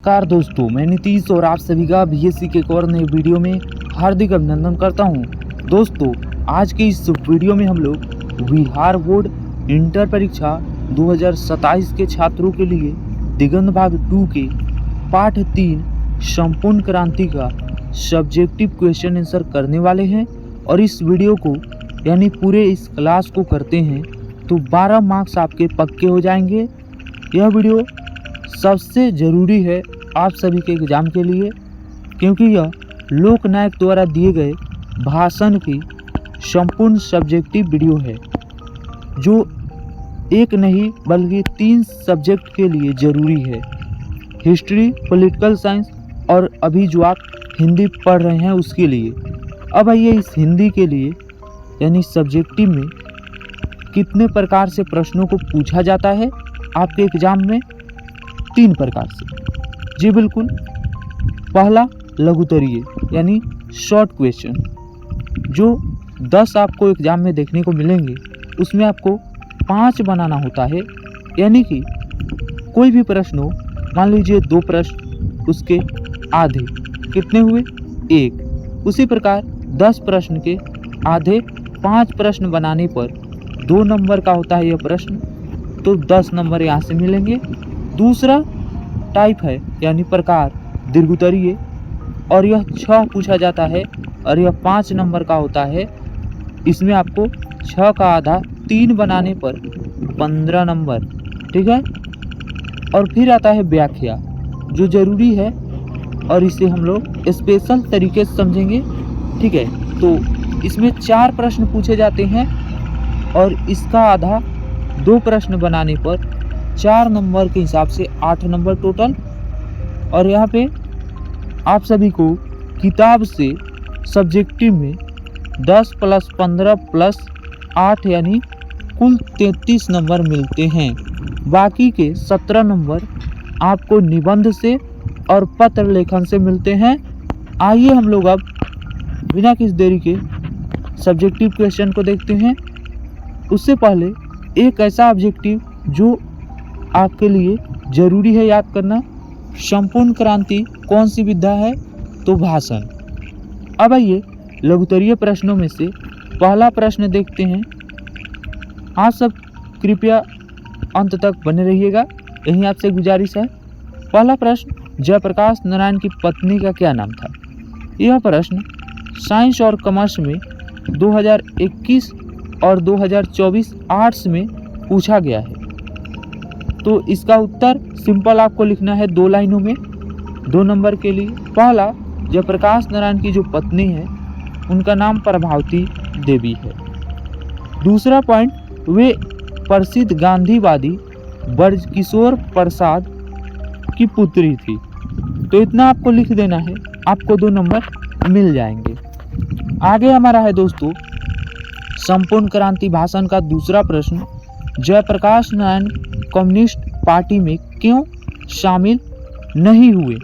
नमस्कार दोस्तों, मैं नीतीश और आप सभी का बीएससी के एक और नए वीडियो में हार्दिक अभिनंदन करता हूं। दोस्तों, आज के इस वीडियो में हम लोग बिहार बोर्ड इंटर परीक्षा 2027 के छात्रों के लिए दिगंत भाग 2 के पाठ 3 संपूर्ण क्रांति का सब्जेक्टिव क्वेश्चन आंसर करने वाले हैं। और इस वीडियो को यानी पूरे इस क्लास को करते हैं तो 12 मार्क्स आपके पक्के हो जाएंगे। यह वीडियो सबसे ज़रूरी है आप सभी के एग्ज़ाम के लिए, क्योंकि यह लोकनायक द्वारा दिए गए भाषण की संपूर्ण सब्जेक्टिव वीडियो है, जो एक नहीं बल्कि 3 सब्जेक्ट के लिए ज़रूरी है। हिस्ट्री, पॉलिटिकल साइंस और अभी जो आप हिंदी पढ़ रहे हैं उसके लिए। अब आइए इस हिंदी के लिए यानी सब्जेक्टिव में कितने प्रकार से प्रश्नों को पूछा जाता है आपके एग्ज़ाम में। 3 प्रकार से। जी बिल्कुल। पहला लघुत्तरीय यानी शॉर्ट क्वेश्चन, जो 10 आपको एग्जाम में देखने को मिलेंगे, उसमें आपको 5 बनाना होता है। यानी कि कोई भी प्रश्न हो, मान लीजिए 2 प्रश्न, उसके आधे कितने हुए 1। उसी प्रकार 10 प्रश्न के आधे 5 प्रश्न बनाने पर 2 नंबर का होता है यह प्रश्न, तो 10 नंबर यहाँ से मिलेंगे। दूसरा टाइप है यानी प्रकार दीर्घोत्तरीय, और यह 6 पूछा जाता है और यह 5 नंबर का होता है। इसमें आपको 6 का आधा 3 बनाने पर 15 नंबर, ठीक है। और फिर आता है व्याख्या, जो ज़रूरी है और इसे हम लोग स्पेशल तरीके से समझेंगे, ठीक है। तो इसमें 4 प्रश्न पूछे जाते हैं और इसका आधा 2 प्रश्न बनाने पर 4 नंबर के हिसाब से 8 नंबर टोटल। और यहाँ पे आप सभी को किताब से सब्जेक्टिव में 10 + 15 + 8 यानी कुल 33 नंबर मिलते हैं। बाकी के 17 नंबर आपको निबंध से और पत्र लेखन से मिलते हैं। आइए हम लोग अब बिना किसी देरी के सब्जेक्टिव क्वेश्चन को देखते हैं। उससे पहले एक ऐसा ऑब्जेक्टिव जो आपके लिए ज़रूरी है याद करना, संपूर्ण क्रांति कौन सी विधा है, तो भाषण। अब आइए लघुत्तरीय प्रश्नों में से पहला प्रश्न देखते हैं। आप सब कृपया अंत तक बने रहिएगा, यही आपसे गुजारिश है। पहला प्रश्न, जयप्रकाश नारायण की पत्नी का क्या नाम था। यह प्रश्न साइंस और कॉमर्स में 2021 और 2024 आर्ट्स में पूछा गया है। तो इसका उत्तर सिंपल आपको लिखना है 2 लाइनों में, 2 नंबर के लिए। पहला, जयप्रकाश नारायण की जो पत्नी है उनका नाम प्रभावती देवी है। दूसरा पॉइंट, वे प्रसिद्ध गांधीवादी ब्रजकिशोर प्रसाद की पुत्री थी। तो इतना आपको लिख देना है, आपको 2 नंबर मिल जाएंगे। आगे हमारा है दोस्तों संपूर्ण क्रांति भाषण का दूसरा प्रश्न, जयप्रकाश नारायण कम्युनिस्ट पार्टी में क्यों शामिल नहीं हुए।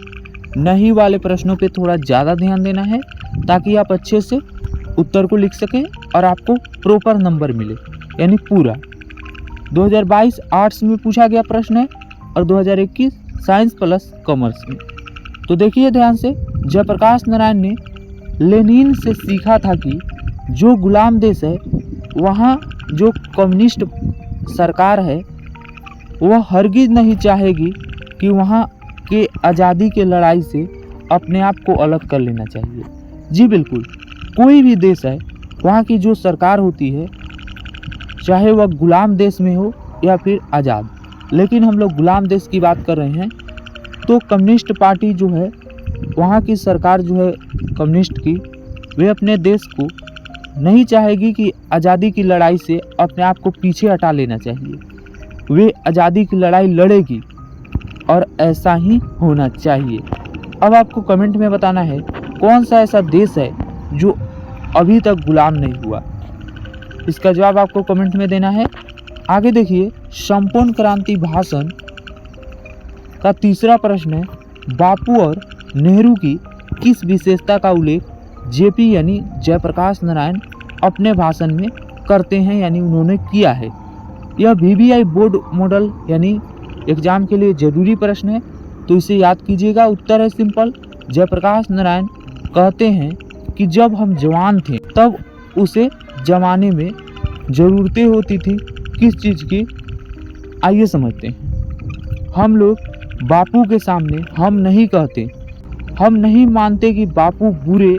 नहीं वाले प्रश्नों पे थोड़ा ज़्यादा ध्यान देना है ताकि आप अच्छे से उत्तर को लिख सकें और आपको प्रॉपर नंबर मिले, यानी पूरा। 2022 आर्ट्स में पूछा गया प्रश्न है और 2021 साइंस प्लस कॉमर्स में। तो देखिए ध्यान से, जयप्रकाश नारायण ने लेनिन से सीखा था कि जो गुलाम देश है वहाँ जो कम्युनिस्ट सरकार है वह हरगिज नहीं चाहेगी कि वहाँ के आज़ादी के लड़ाई से अपने आप को अलग कर लेना चाहिए। जी बिल्कुल, कोई भी देश है वहाँ की जो सरकार होती है, चाहे वह गुलाम देश में हो या फिर आज़ाद, लेकिन हम लोग गुलाम देश की बात कर रहे हैं। तो कम्युनिस्ट पार्टी जो है, वहाँ की सरकार जो है कम्युनिस्ट की, वे अपने देश को नहीं चाहेगी कि आज़ादी की लड़ाई से अपने आप को पीछे हटा लेना चाहिए। वे आज़ादी की लड़ाई लड़ेगी और ऐसा ही होना चाहिए। अब आपको कमेंट में बताना है कौन सा ऐसा देश है जो अभी तक गुलाम नहीं हुआ। इसका जवाब आपको कमेंट में देना है। आगे देखिए, संपूर्ण क्रांति भाषण का तीसरा प्रश्न है, बापू और नेहरू की किस विशेषता का उल्लेख जेपी यानी जयप्रकाश नारायण अपने भाषण में करते हैं, यानी उन्होंने किया है। यह वीवीआई बोर्ड मॉडल यानी एग्जाम के लिए ज़रूरी प्रश्न है। तो इसे याद कीजिएगा। उत्तर है सिंपल, जयप्रकाश नारायण कहते हैं कि जब हम जवान थे तब उसे जमाने में ज़रूरतें होती थी किस चीज़ की, आइए समझते हैं। हम लोग बापू के सामने हम नहीं कहते, हम नहीं मानते कि बापू बुरे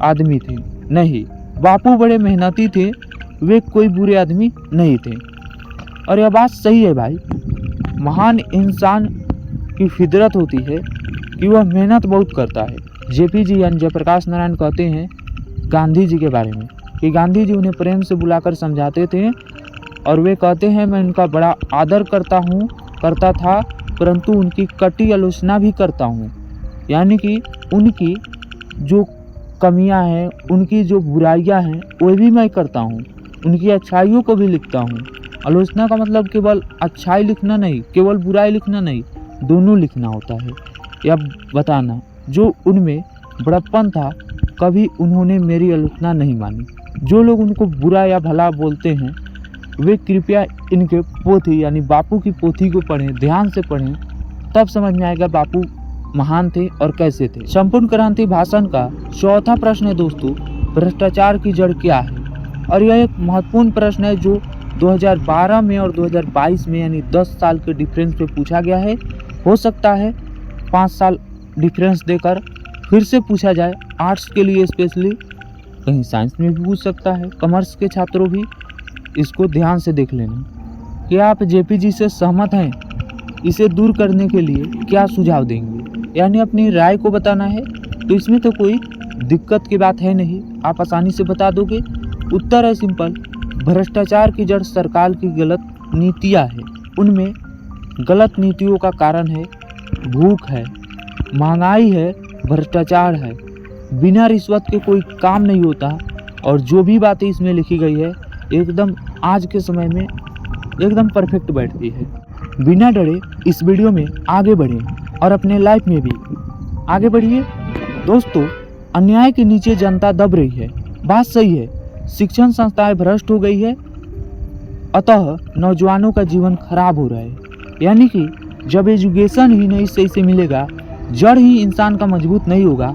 आदमी थे, नहीं, बापू बड़े मेहनती थे, वे कोई बुरे आदमी नहीं थे। और यह बात सही है भाई, महान इंसान की फितरत होती है कि वह मेहनत बहुत करता है। जेपी जी यानी जयप्रकाश नारायण कहते हैं गांधी जी के बारे में कि गांधी जी उन्हें प्रेम से बुलाकर समझाते थे और वे कहते हैं मैं उनका बड़ा आदर करता था, परंतु उनकी कटी आलोचना भी करता हूँ। यानी कि उनकी जो कमियां हैं, उनकी जो बुराइयां हैं, वो भी मैं करता हूँ, उनकी अच्छाइयों को भी लिखता हूँ। आलोचना का मतलब केवल अच्छाई लिखना नहीं, केवल बुराई लिखना नहीं, दोनों लिखना होता है। या बताना जो उनमें बड़प्पन था, कभी उन्होंने मेरी आलोचना नहीं मानी। जो लोग उनको बुरा या भला बोलते हैं वे कृपया इनके पोथी यानी बापू की पोथी को पढ़ें, ध्यान से पढ़ें, तब समझ में आएगा बापू महान थे और कैसे थे। संपूर्ण क्रांति भाषण का चौथा प्रश्न है दोस्तों, भ्रष्टाचार की जड़ क्या है। और यह एक महत्वपूर्ण प्रश्न है जो 2012 में और 2022 में यानी 10 साल के डिफरेंस पे पूछा गया है। हो सकता है 5 साल डिफरेंस देकर फिर से पूछा जाए, आर्ट्स के लिए स्पेशली, कहीं साइंस में भी पूछ सकता है। कॉमर्स के छात्रों भी इसको ध्यान से देख लेना। क्या आप जेपी जी से सहमत हैं? इसे दूर करने के लिए क्या सुझाव देंगे, यानी अपनी राय को बताना है। तो इसमें तो कोई दिक्कत की बात है नहीं, आप आसानी से बता दोगे। उत्तर है सिंपल, भ्रष्टाचार की जड़ सरकार की गलत नीतियाँ है। उनमें गलत नीतियों का कारण है भूख है, महंगाई है, भ्रष्टाचार है। बिना रिश्वत के कोई काम नहीं होता। और जो भी बातें इसमें लिखी गई है एकदम आज के समय में एकदम परफेक्ट बैठती है। बिना डरे इस वीडियो में आगे बढ़ें और अपने लाइफ में भी आगे बढ़िए। दोस्तों, अन्याय के नीचे जनता दब रही है, बात सही है। शिक्षण संस्थाएं भ्रष्ट हो गई है, अतः नौजवानों का जीवन खराब हो रहा है। यानी कि जब एजुकेशन ही नहीं सही से मिलेगा, जड़ ही इंसान का मजबूत नहीं होगा,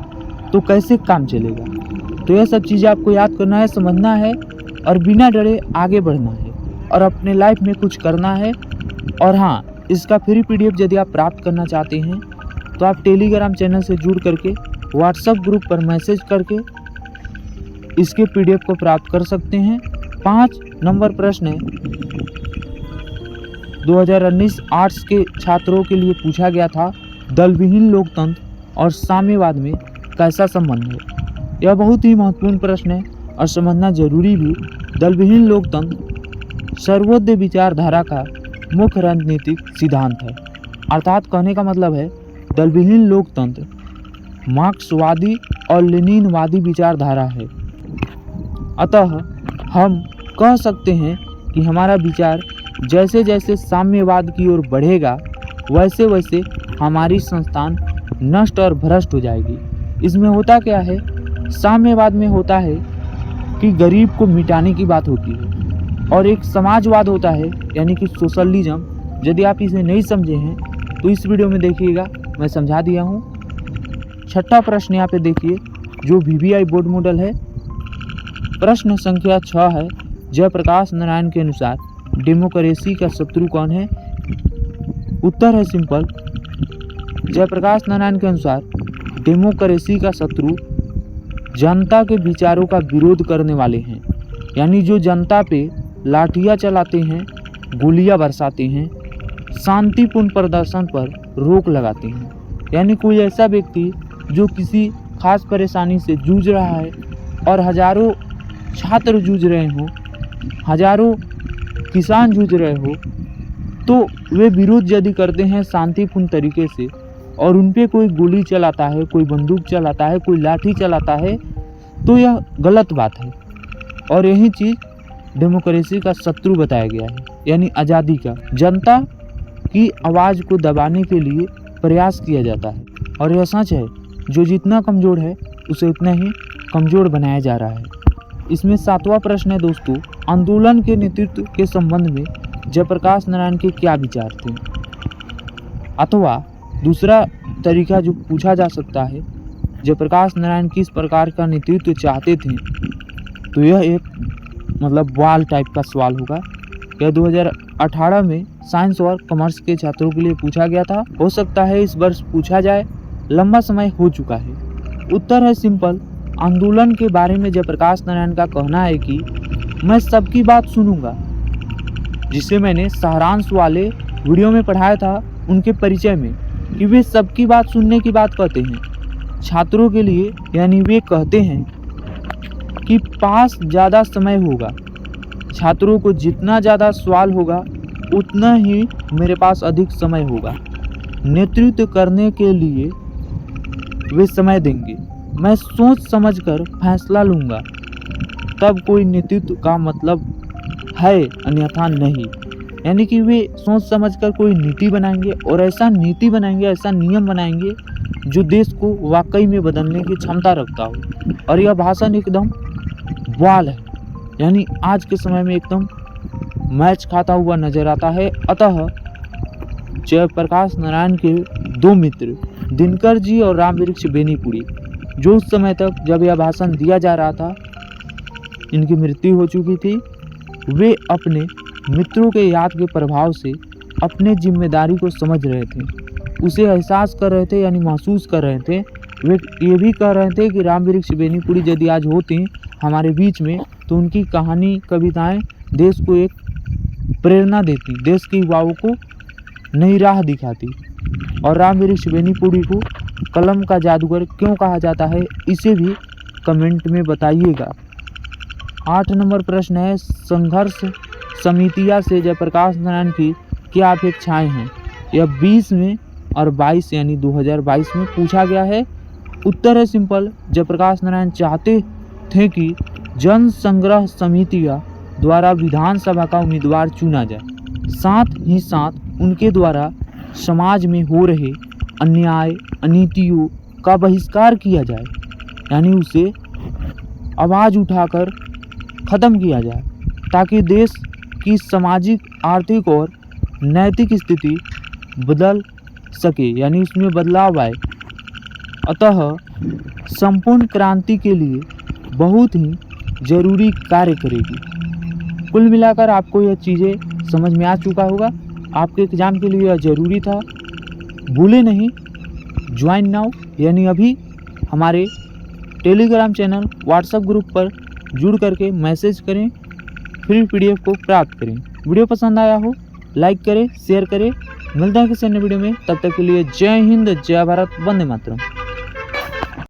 तो कैसे काम चलेगा। तो यह सब चीज़ें आपको याद करना है, समझना है और बिना डरे आगे बढ़ना है और अपने लाइफ में कुछ करना है। और हाँ, इसका फ्री PDF यदि आप प्राप्त करना चाहते हैं तो आप टेलीग्राम चैनल से जुड़ करके व्हाट्सएप ग्रुप पर मैसेज करके इसके PDF को प्राप्त कर सकते हैं। 5 नंबर प्रश्न है, 2019 आर्ट्स के छात्रों के लिए पूछा गया था, दलविहीन लोकतंत्र और साम्यवाद में कैसा संबंध है। यह बहुत ही महत्वपूर्ण प्रश्न है और समझना जरूरी भी। दलविहीन लोकतंत्र सर्वोदय विचारधारा का मुख्य राजनीतिक सिद्धांत है। अर्थात कहने का मतलब है दलविहीन लोकतंत्र मार्क्सवादी और लेनिनवादी विचारधारा है। अतः हम कह सकते हैं कि हमारा विचार जैसे जैसे साम्यवाद की ओर बढ़ेगा वैसे वैसे हमारी संस्थान नष्ट और भ्रष्ट हो जाएगी। इसमें होता क्या है, साम्यवाद में होता है कि गरीब को मिटाने की बात होती है और एक समाजवाद होता है यानी कि सोशलिज्म। यदि आप इसे नहीं समझे हैं तो इस वीडियो में देखिएगा, मैं समझा दिया हूँ। छठा प्रश्न यहाँ पे देखिए जो VVI बोर्ड मॉडल है। प्रश्न संख्या 6 है, जयप्रकाश नारायण के अनुसार डेमोक्रेसी का शत्रु कौन है। उत्तर है सिंपल, जयप्रकाश नारायण के अनुसार डेमोक्रेसी का शत्रु जनता के विचारों का विरोध करने वाले हैं। यानी जो जनता पे लाठियाँ चलाते हैं, गोलियां बरसाते हैं, शांतिपूर्ण प्रदर्शन पर रोक लगाते हैं। यानी कोई ऐसा व्यक्ति जो किसी खास परेशानी से जूझ रहा है और हजारों छात्र जूझ रहे हों, हजारों किसान जूझ रहे हो, तो वे विरोध यदि करते हैं शांतिपूर्ण तरीके से और उन पे कोई गोली चलाता है, कोई बंदूक चलाता है, कोई लाठी चलाता है, तो यह गलत बात है। और यही चीज़ डेमोक्रेसी का शत्रु बताया गया है, यानी आज़ादी का। जनता की आवाज़ को दबाने के लिए प्रयास किया जाता है और यह सच है, जो जितना कमज़ोर है उसे उतना ही कमज़ोर बनाया जा रहा है। इसमें 7वां प्रश्न है दोस्तों, आंदोलन के नेतृत्व के संबंध में जयप्रकाश नारायण के क्या विचार थे। अथवा दूसरा तरीका जो पूछा जा सकता है, जयप्रकाश नारायण किस प्रकार का नेतृत्व चाहते थे, तो यह एक वाल टाइप का सवाल होगा। यह 2018 में साइंस और कॉमर्स के छात्रों के लिए पूछा गया था। हो सकता है इस वर्ष पूछा जाए, लंबा समय हो चुका है। उत्तर है सिंपल। आंदोलन के बारे में जयप्रकाश नारायण का कहना है कि मैं सबकी बात सुनूंगा, जिसे मैंने सारांश वाले वीडियो में पढ़ाया था उनके परिचय में, कि वे सबकी बात सुनने की बात कहते हैं छात्रों के लिए। यानी वे कहते हैं कि पास ज़्यादा समय होगा, छात्रों को जितना ज़्यादा सवाल होगा उतना ही मेरे पास अधिक समय होगा। नेतृत्व करने के लिए वे समय देंगे, मैं सोच समझकर फैसला लूँगा, तब कोई नेतृत्व का मतलब है, अन्यथा नहीं। यानी कि वे सोच समझकर कोई नीति बनाएंगे और ऐसा नीति बनाएंगे, ऐसा नियम बनाएंगे जो देश को वाकई में बदलने की क्षमता रखता हो। और यह भाषण एकदम वाल है, यानी आज के समय में एकदम मैच खाता हुआ नजर आता है। अतः जयप्रकाश नारायण के दो मित्र दिनकर जी और रामवृक्ष बेनीपुरी, जो उस समय तक जब यह भाषण दिया जा रहा था इनकी मृत्यु हो चुकी थी, वे अपने मित्रों के याद के प्रभाव से अपने जिम्मेदारी को समझ रहे थे, उसे एहसास कर रहे थे, यानी महसूस कर रहे थे। वे ये भी कह रहे थे कि रामवृक्ष बेनीपुरी यदि आज होते हमारे बीच में, तो उनकी कहानी, कविताएं देश को एक प्रेरणा देती, देश के युवाओं को नई राह दिखाती। और रामवृक्ष बेनीपुरी को कलम का जादूगर क्यों कहा जाता है, इसे भी कमेंट में बताइएगा। 8 नंबर प्रश्न है, संघर्ष समितिया से जयप्रकाश नारायण की क्या अपेक्षाएं हैं? यह 20 में और 22 यानी 2022 में पूछा गया है। उत्तर है सिंपल। जयप्रकाश नारायण चाहते थे कि जन संग्रह समितिया द्वारा विधानसभा का उम्मीदवार चुना जाए, साथ ही साथ उनके द्वारा समाज में हो रहे अन्याय अनीतियों का बहिष्कार किया जाए, यानी उसे आवाज़ उठाकर ख़त्म किया जाए, ताकि देश की सामाजिक, आर्थिक और नैतिक स्थिति बदल सके, यानी उसमें बदलाव आए। अतः संपूर्ण क्रांति के लिए बहुत ही जरूरी कार्य करेगी। कुल मिलाकर आपको यह चीज़ें समझ में आ चुका होगा। आपके एग्ज़ाम के लिए यह ज़रूरी था। भूले नहीं, ज्वाइन नाउ, यानी अभी हमारे टेलीग्राम चैनल, व्हाट्सएप ग्रुप पर जुड़ करके मैसेज करें, फ्री PDF को प्राप्त करें। वीडियो पसंद आया हो लाइक करें, शेयर करें। मिलते हैं किसी अन्य वीडियो में, तब तक के लिए जय हिंद, जय भारत, वंदे मातरम।